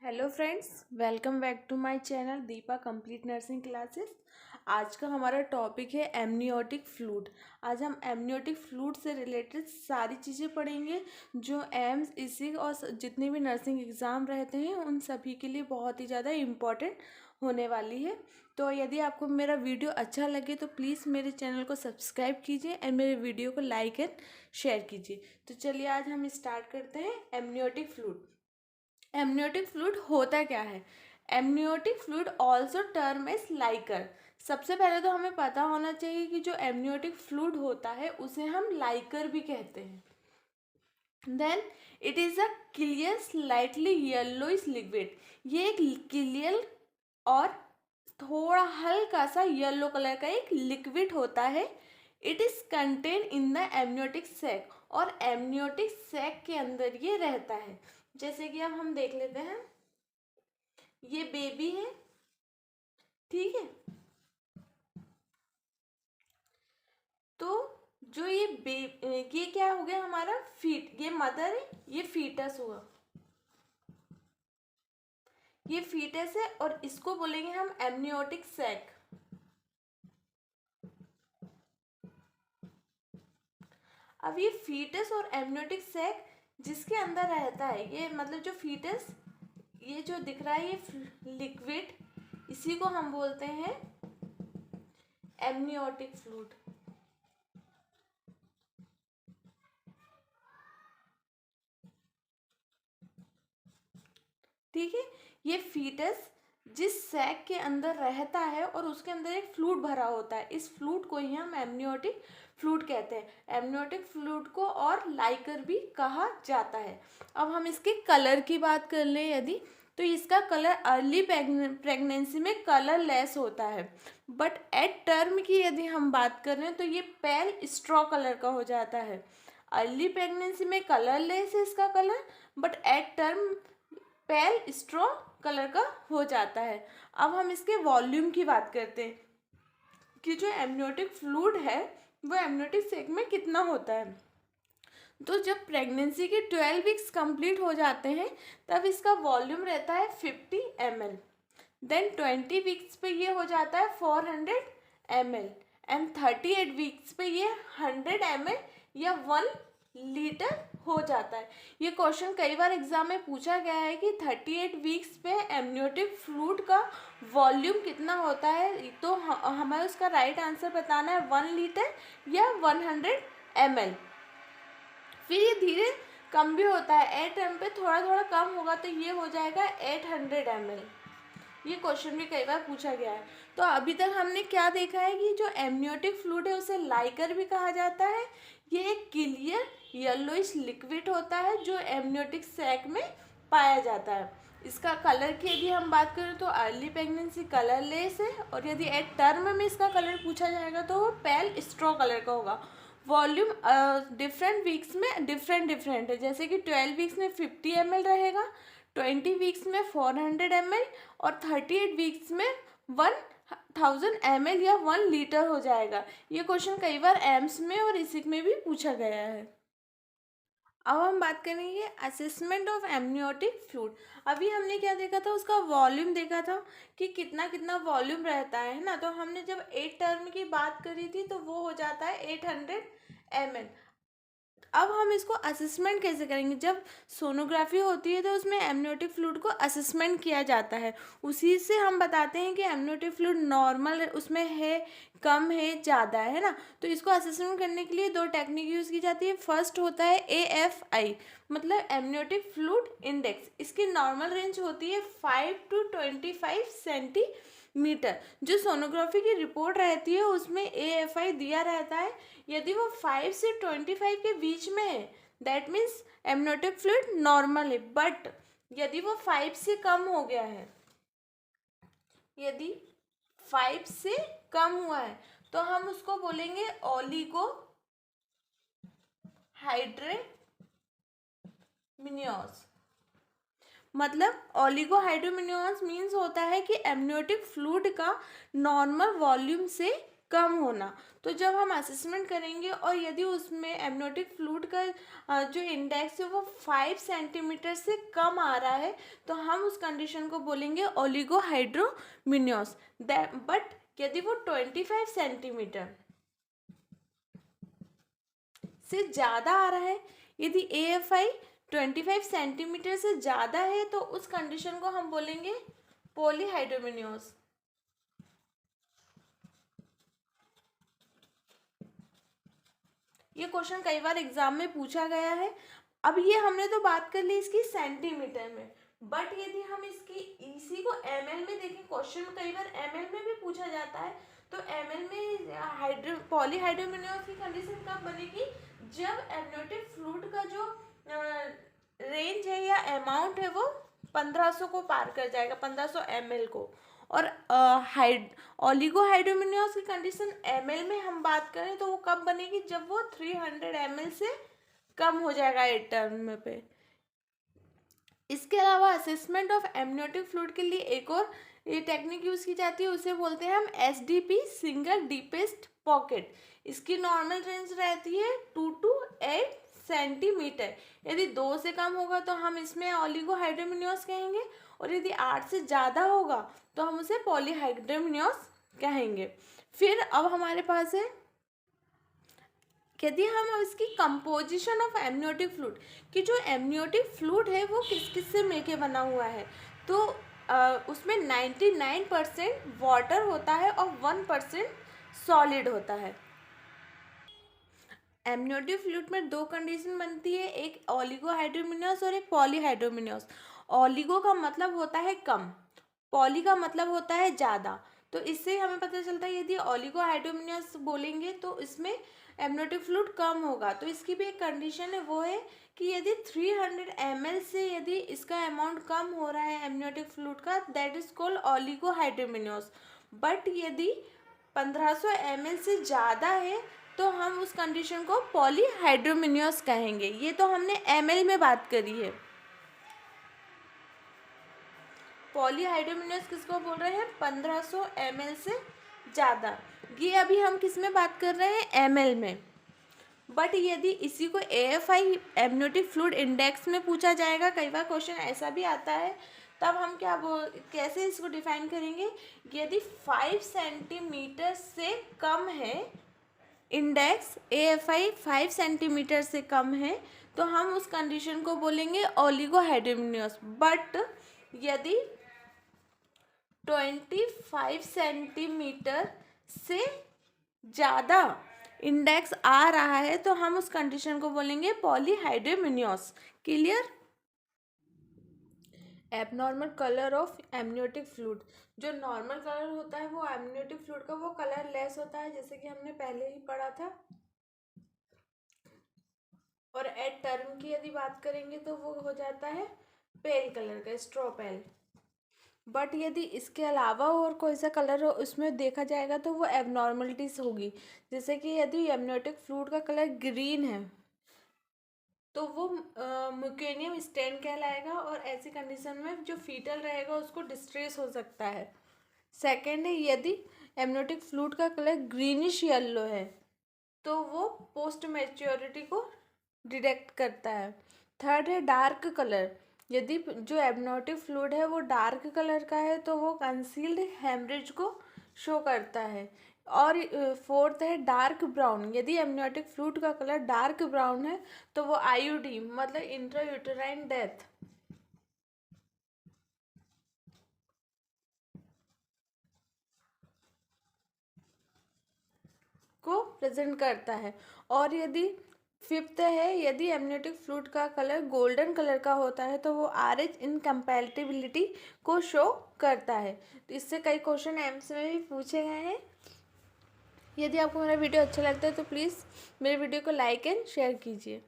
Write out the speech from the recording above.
Hello friends, welcome back to my channel Deepa complete nursing classes. आज का हमारा topic है एमनियोटिक फ्लूइड। आज हम एमनियोटिक फ्लूइड से रिलेटेड सारी चीज़ें पढ़ेंगे जो एम्स इसी और जितने भी नर्सिंग एग्ज़ाम रहते हैं उन सभी के लिए बहुत ही ज़्यादा इम्पॉर्टेंट होने वाली है। तो यदि आपको मेरा वीडियो अच्छा लगे तो प्लीज़ मेरे चैनल को सब्सक्राइब कीजिए एंड मेरे वीडियो को लाइक एंड शेयर कीजिए। तो चलिए आज हम स्टार्ट करते हैं एमनियोटिक फ्लूइड। एमनियोटिक फ्लूइड होता क्या है? Amniotic fluid also term as liquor. सबसे पहले तो हमें पता होना चाहिए कि जो एमनियोटिक फ्लूइड होता है उसे हम लाइकर भी कहते हैं। Then it is a clear slightly yellowish liquid. ये एक क्लियर और थोड़ा हल्का सा येलो कलर का एक लिक्विड होता है। It is contain in the amniotic sac और एमनियोटिक सैक के अंदर ये रहता है। जैसे कि अब हम देख लेते हैं, ये बेबी है, ठीक है। तो जो ये क्या हो गया हमारा ये मदर है, ये फीटस हुआ, ये फीटस है और इसको बोलेंगे हम एमनियोटिक सैक। अब ये फीटस और एमनियोटिक सैक जिसके अंदर रहता है, ये मतलब जो फीटस, ये जो दिख रहा है ये लिक्विड, इसी को हम बोलते हैं एमनियोटिक फ्लूइड। ठीक है, ये फीटस जिस सैक के अंदर रहता है और उसके अंदर एक फ्लूइड भरा होता है, इस फ्लूइड को ही हम एमनियोटिक फ्लूइड कहते हैं। एमनियोटिक फ्लूइड को और लाइकर भी कहा जाता है। अब हम इसके कलर की बात कर लें यदि, तो इसका कलर अर्ली प्रेगनेंसी में कलरलेस होता है, बट एट टर्म की यदि हम बात कर रहे हैं तो ये पेल स्ट्रॉ कलर का हो जाता है। अर्ली प्रेगनेंसी में कलरलेस है इसका colour, but at term pale straw colour का हो जाता है। अब हम इसके वॉल्यूम की बात करते हैं कि जो एमनियोटिक फ्लूइड है वो एमनियोटिक सैक में कितना होता है। तो जब प्रेगनेंसी के 12 वीक्स कंप्लीट हो जाते हैं तब इसका वॉल्यूम रहता है 50 ml। देन 20 वीक्स पे ये हो जाता है 400 ml एंड 38 वीक्स पे ये 100 ml या 1 लीटर हो जाता है। ये क्वेश्चन कई बार एग्जाम में पूछा गया है कि 38 वीक्स पे एमनियोटिक फ्लूइड का वॉल्यूम कितना होता है, तो हमें उसका राइट आंसर बताना है 1 लीटर या 100 ml। फिर ये धीरे कम भी होता है, एट एम पे थोड़ा थोड़ा कम होगा तो ये हो जाएगा 800 ml। ये क्वेश्चन भी कई बार पूछा गया है। तो अभी तक हमने क्या देखा है कि जो एमनियोटिक फ्लूइड है उसे लाइकर भी कहा जाता है। ये एक क्लियर येलोइश लिक्विड होता है जो एमनियोटिक सैक में पाया जाता है। इसका कलर की यदि हम बात करें तो अर्ली प्रेगनेंसी कलरलेस है और यदि एट टर्म में इसका कलर पूछा जाएगा तो वो पेल स्ट्रॉ कलर का होगा। वॉल्यूम डिफरेंट वीक्स में डिफरेंट है, जैसे कि 12 वीक्स में 50 ml रहेगा, 20 वीक्स में 400 ml और 38 वीक्स में 1000 ml या 1 लीटर हो जाएगा। ये क्वेश्चन कई बार एम्स में और इसिक में भी पूछा गया है। अब हम बात करेंगे असेसमेंट ऑफ एमनियोटिक फ्लूइड। अभी हमने क्या देखा था, उसका वॉल्यूम देखा था कि कितना कितना वॉल्यूम रहता है ना। तो हमने जब 8 टर्म की बात करी थी तो वो हो जाता है 800 ml। अब हम इसको असेसमेंट कैसे करेंगे, जब सोनोग्राफी होती है तो उसमें एमनियोटिक फ्लूइड को असेसमेंट किया जाता है। उसी से हम बताते हैं कि एमनियोटिक फ्लूइड नॉर्मल उसमें है, कम है, ज़्यादा है ना। तो इसको असेसमेंट करने के लिए दो टेक्निक यूज़ की जाती है। फर्स्ट होता है AFI, मतलब एमनियोटिक फ्लूइड इंडेक्स। इसकी नॉर्मल रेंज होती है 5 to 25 सेंटीमीटर। जो सोनोग्राफी की रिपोर्ट रहती है उसमें AFI दिया रहता है। यदि वो 5 से 25 के बीच में है that means amniotic fluid normal है। बट यदि वो 5 से कम हो गया है, यदि 5 से कम हुआ है तो हम उसको बोलेंगे ओलिगो हाइड्रोमिनियोस। मतलब ओलिगोहाइड्रोमिनियोस मीन्स होता है कि एमनियोटिक फ्लूइड का नॉर्मल वॉल्यूम से कम होना। तो जब हम असेसमेंट करेंगे और यदि उसमें एमनियोटिक फ्लूइड का जो इंडेक्स है वो 5 सेंटीमीटर से कम आ रहा है तो हम उस कंडीशन को बोलेंगे ओलिगोहाइड्रोमिनियोस। बट यदि वो 25 सेंटीमीटर से ज़्यादा आ रहा है, यदि AFI 25 सेंटीमीटर से ज़्यादा है तो उस कंडीशन को हम बोलेंगे पॉलीहाइड्रोमिनियोस। ये क्वेश्चन कई बार एग्जाम में पूछा गया है। अब ये हमने तो बात कर ली इसकी सेंटीमीटर में, बट यदि हम इसकी इसी को ml में देखें, क्वेश्चन कई बार ml में भी पूछा जाता है, तो ml में पॉलीहाइड्रोमिनियोस की कंडीशन कब बनेगी, जब एमनियोटिक फ्लूइड का जो रेंज है या अमाउंट है वो 1500 को पार कर जाएगा, 1500 ml को। और ओलिगोहाइड्रोमिनियोस की कंडीशन ml में हम बात करें तो वो कब बनेगी, जब वो 300 ml से कम हो जाएगा 8 टर्म पे। इसके अलावा असेसमेंट ऑफ एमनियोटिक फ्लूइड के लिए एक और ये टेक्निक यूज़ की जाती है, उसे बोलते हैं हम SDP सिंगल डीपेस्ट पॉकेट। इसकी नॉर्मल रेंज रहती है 2 to 8 सेंटीमीटर। यदि 2 से कम होगा तो हम इसमें ओलिगोहाइड्रोमिनियोस कहेंगे, और यदि 8 से ज़्यादा होगा तो हम उसे पॉलीहाइड्रोमिनियोस कहेंगे। फिर अब हमारे पास है, यदि हम इसकी कंपोजिशन ऑफ एमनियोटिक फ्लूइड कि जो एमनियोटिक फ्लूइड है वो किस किस से मिलके बना हुआ है, तो उसमें 99% वाटर होता है और 1% सॉलिड होता है। एमनियोटिक फ्लूइड में दो कंडीशन बनती है, एक ओलिगोहाइड्रोमिनियोस और एक पॉलीहाइड्रोमिनियोस। ओलिगो का मतलब होता है कम, पॉली का मतलब होता है ज़्यादा। तो इससे हमें पता चलता है यदि ओलिगोहाइड्रोमिनियोस बोलेंगे तो इसमें एमनियोटिक फ्लूइड कम होगा। तो इसकी भी एक कंडीशन है, वो है कि यदि 300 ml से यदि इसका अमाउंट कम हो रहा है एमनियोटिक फ्लूइड का, दैट इज कॉल्ड ओलिगोहाइड्रोमिनियोस। बट यदि 1500 ml से ज़्यादा है तो हम उस कंडीशन को पॉलीहाइड्रोमिनियोस कहेंगे। ये तो हमने ml में बात करी है। पॉलीहाइड्रोमिनियोस किसको बोल रहे हैं, 1500 ml से ज़्यादा। ये अभी हम किस में बात कर रहे हैं, ml में। बट यदि इसी को AFI एमनियोटिक फ्लूइड इंडेक्स में पूछा जाएगा, कई बार क्वेश्चन ऐसा भी आता है, तब हम कैसे इसको डिफाइन करेंगे, यदि 5 सेंटीमीटर से कम है इंडेक्स, AFI 5 सेंटीमीटर से कम है तो हम उस कंडीशन को बोलेंगे ओलिगोहाइड्रोमिनियोस। बट यदि 25 सेंटीमीटर से ज़्यादा इंडेक्स आ रहा है तो हम उस कंडीशन को बोलेंगे polyhydramnios. Clear. Abnormal colour of amniotic fluid, जो नॉर्मल कलर होता है वो एमनियोटिक फ्लूइड का वो कलर लेस होता है, जैसे कि हमने पहले ही पढ़ा था। और एट टर्म की यदि बात करेंगे तो वो हो जाता है पेल कलर का, स्ट्रॉ पेल। बट यदि इसके अलावा और कोई सा कलर हो उसमें देखा जाएगा तो वो एबनॉर्मलिटीज होगी। जैसे कि यदि एमनियोटिक फ्लूइड का कलर ग्रीन है तो वो म्यूकेनियम स्टेन कहलाएगा, और ऐसी कंडीशन में जो फीटल रहेगा उसको डिस्ट्रेस हो सकता है। सेकेंड है, यदि एमनियोटिक फ्लूइड का कलर ग्रीनिश येलो है तो वो पोस्ट मैच्योरिटी को डिटेक्ट करता है। थर्ड है डार्क कलर, यदि जो एमनियोटिक फ्लूइड है वो डार्क कलर का है तो वो कंसील्ड हेमरेज को शो करता है। और फोर्थ है डार्क ब्राउन, यदि एमनियोटिक फ्लूइड का कलर डार्क ब्राउन है तो वो IUD मतलब इंट्रायूटेराइन डेथ को प्रेजेंट करता है। और यदि फिफ्थ है, यदि एमनियोटिक फ्लूइड का कलर गोल्डन कलर का होता है तो वो RH इनकम्पैटिबिलिटी को शो करता है। तो इससे कई क्वेश्चन एम्स में भी पूछे गए हैं। यदि आपको मेरा वीडियो अच्छा लगता है तो प्लीज़ मेरे वीडियो को लाइक एंड शेयर कीजिए।